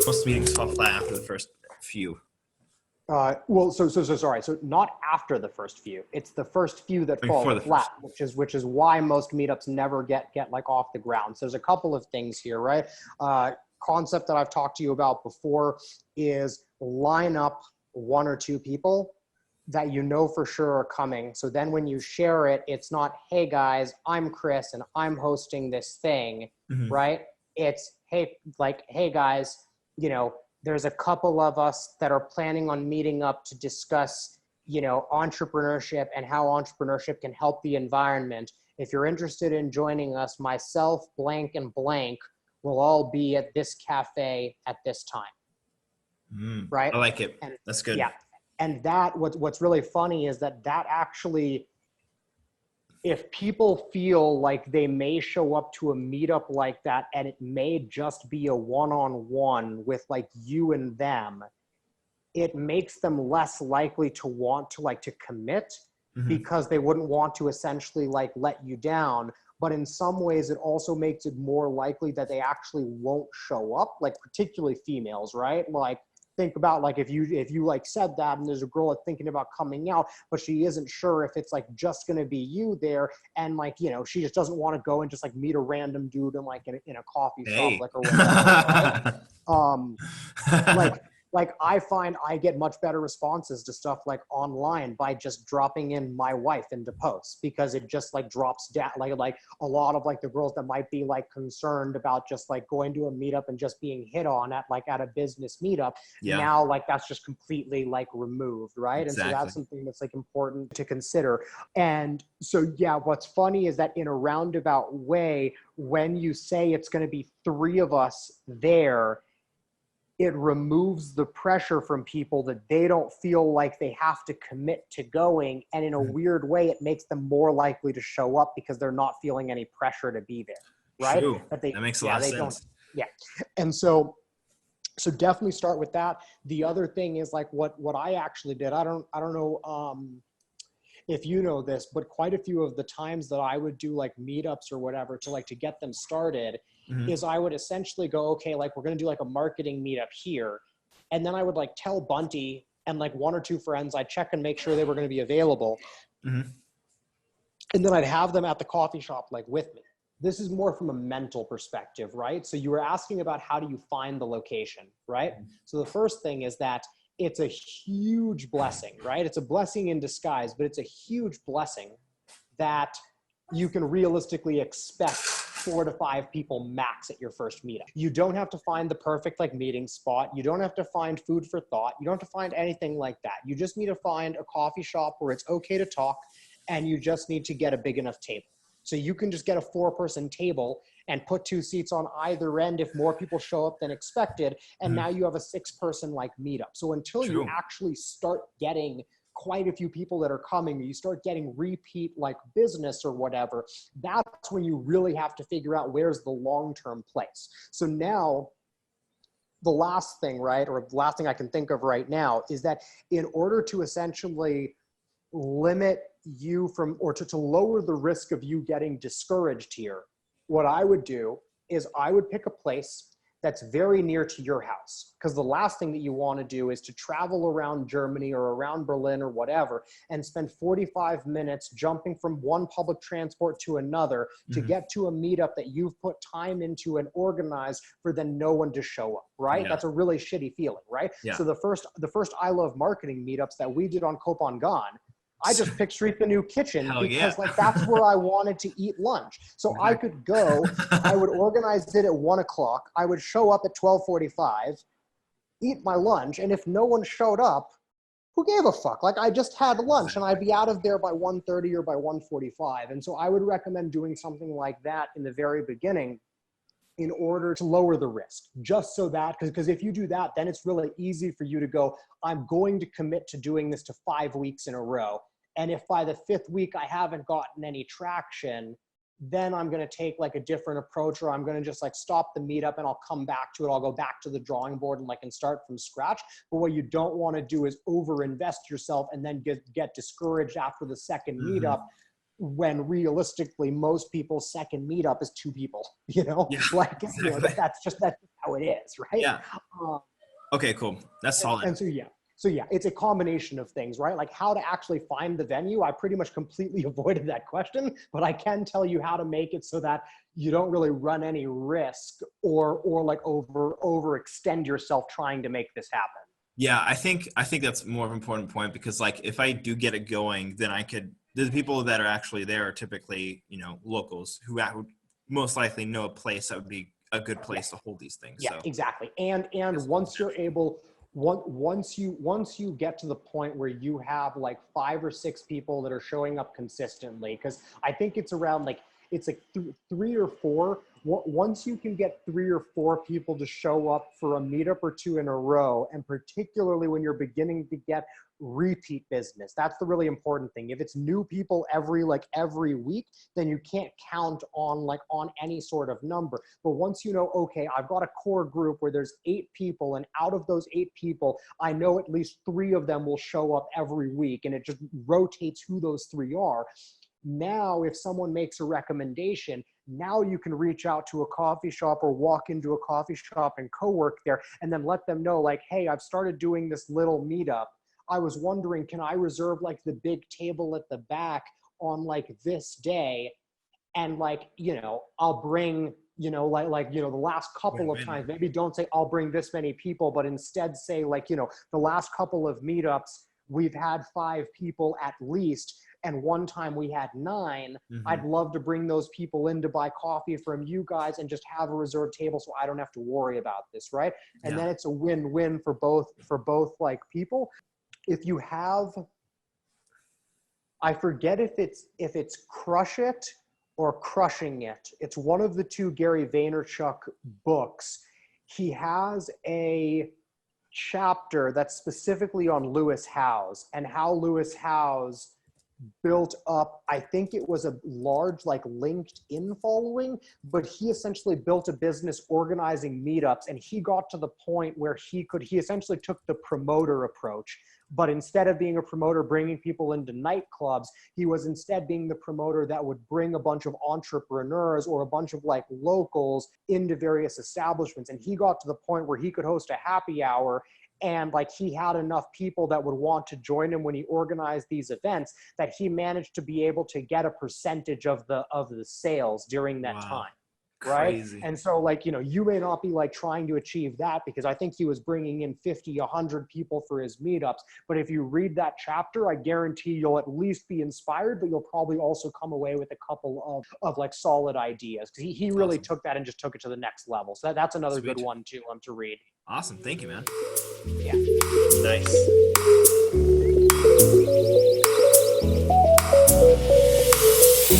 most meetings fall flat after the first few. Well, so sorry. So not after the first few. It's the first few that fall flat, which is why most meetups never get like off the ground. So there's a couple of things here, right? Concept that I've talked to you about before is line up 1 or 2 people that you know for sure are coming. So then when you share it, it's not, hey guys, I'm Chris and I'm hosting this thing, right? It's, hey guys, you know, there's a couple of us that are planning on meeting up to discuss, you know, entrepreneurship and how entrepreneurship can help the environment. If you're interested in joining us, myself, blank and blank, will all be at this cafe at this time. Right? I like it. And that's good. Yeah. And that, what's really funny is that actually, if people feel like they may show up to a meetup like that and it may just be a one-on-one with like you and them, it makes them less likely to want to like to commit because they wouldn't want to essentially like let you down. But in some ways, it also makes it more likely that they actually won't show up, like particularly females, right? Like, think about like if you like said that and there's a girl that's thinking about coming out, but she isn't sure if it's like just going to be you there, and like, you know, she just doesn't want to go and just like meet a random dude in like in a coffee shop, like, or whatever, right? Like I find I get much better responses to stuff like online by just dropping in my wife into posts, because it just like drops down like a lot of like the girls that might be like concerned about just like going to a meetup and just being hit on at a business meetup. Now like that's just completely like removed, right? Exactly. And so that's something that's like important to consider. And so yeah, what's funny is that in a roundabout way, when you say it's going to be 3 of us there, it removes the pressure from people that they don't feel like they have to commit to going. And in a weird way, it makes them more likely to show up because they're not feeling any pressure to be there, right? True. That makes a lot of sense. And so definitely start with that. The other thing is like what I actually did. I don't know if you know this, but quite a few of the times that I would do like meetups or whatever to get them started is I would essentially go, okay, like we're going to do like a marketing meetup here. And then I would like tell Bunty and like 1 or 2 friends, I'd check and make sure they were going to be available. And then I'd have them at the coffee shop, like with me. This is more from a mental perspective, right? So you were asking about how do you find the location, right? So the first thing is that it's a huge blessing, right? It's a blessing in disguise, but it's a huge blessing that you can realistically expect 4 to 5 people max at your first meetup. You don't have to find the perfect like meeting spot. You don't have to find food for thought. You don't have to find anything like that. You just need to find a coffee shop where it's okay to talk, and you just need to get a big enough table. So you can just get a 4-person table and put 2 seats on either end if more people show up than expected. And now you have a 6-person like meetup. So until you actually start getting quite a few people that are coming, you start getting repeat like business or whatever, that's when you really have to figure out where's the long-term place. So now the last thing, right, or the last thing I can think of right now is that in order to essentially limit you from, or to lower the risk of you getting discouraged here, what I would do is I would pick a place that's very near to your house. Because the last thing that you want to do is to travel around Germany or around Berlin or whatever and spend 45 minutes jumping from one public transport to another to get to a meetup that you've put time into and organized for then no one to show up, right? That's a really shitty feeling, right? So the first I Love Marketing meetups that we did on Kopangan, I just picked Street the New Kitchen because like that's where I wanted to eat lunch. So I could go, I would organize it at 1 o'clock. I would show up at 12:45, eat my lunch. And if no one showed up, who gave a fuck? Like I just had lunch and I'd be out of there by 1:30 or by 1:45. And so I would recommend doing something like that in the very beginning in order to lower the risk, just so that, because if you do that, then it's really easy for you to go, I'm going to commit to doing this to 5 weeks in a row. And if by the 5th week I haven't gotten any traction, then I'm going to take like a different approach, or I'm going to just like stop the meetup and I'll come back to it. I'll go back to the drawing board and like and start from scratch. But what you don't want to do is overinvest yourself and then get discouraged after the second meetup, when realistically most people's second meetup is 2 people, you know, Yeah, like, exactly. you know, that's just how it is. Right. Yeah. Okay, cool. That's solid. And so yeah, it's a combination of things, right? Like how to actually find the venue. I pretty much completely avoided that question, but I can tell you how to make it so that you don't really run any risk or like overextend yourself trying to make this happen. Yeah, I think that's more of an important point, because like if I do get it going, then the people that are actually there are typically, you know, locals who would most likely know a place that would be a good place to hold these things. Yeah, So exactly. And once you're able, once you get to the point where you have like 5 or 6 people that are showing up consistently, because I think it's around like, it's like 3 or 4. Once you can get 3 or 4 people to show up for a meetup or 2 in a row, and particularly when you're beginning to get repeat business, that's the really important thing. If it's new people every week, then you can't count on any sort of number. But once you know, okay, I've got a core group where there's 8 people, and out of those 8 people, I know at least 3 of them will show up every week, and it just rotates who those 3 are. Now, if someone makes a recommendation, now you can reach out to a coffee shop or walk into a coffee shop and co-work there, and then let them know like, hey, I've started doing this little meetup. I was wondering, can I reserve like the big table at the back on like this day? And like, you know, I'll bring, you know, you know, the last couple of times, maybe don't say I'll bring this many people, but instead say like, you know, the last couple of meetups, we've had 5 people at least. And one time we had 9. Mm-hmm. I'd love to bring those people in to buy coffee from you guys and just have a reserved table so I don't have to worry about this, right? And then it's a win-win for both like people. If you have, I forget if it's Crush It or Crushing It. It's one of the 2 Gary Vaynerchuk books. He has a chapter that's specifically on Lewis Howes and how Lewis Howes built up, I think it was a large like LinkedIn following, but he essentially built a business organizing meetups, and he got to the point where he essentially took the promoter approach. But instead of being a promoter bringing people into nightclubs, he was instead being the promoter that would bring a bunch of entrepreneurs or a bunch of like locals into various establishments. And he got to the point where he could host a happy hour, and like he had enough people that would want to join him when he organized these events that he managed to be able to get a percentage of the sales during that time. Right. Crazy. And so like, you know, you may not be like trying to achieve that, because I think he was bringing in 50, 100 people for his meetups. But if you read that chapter, I guarantee you'll at least be inspired, but you'll probably also come away with a couple of like solid ideas. Cause he really took that and just took it to the next level. So that's another good one to read. Awesome. Thank you, man. Yeah. Nice.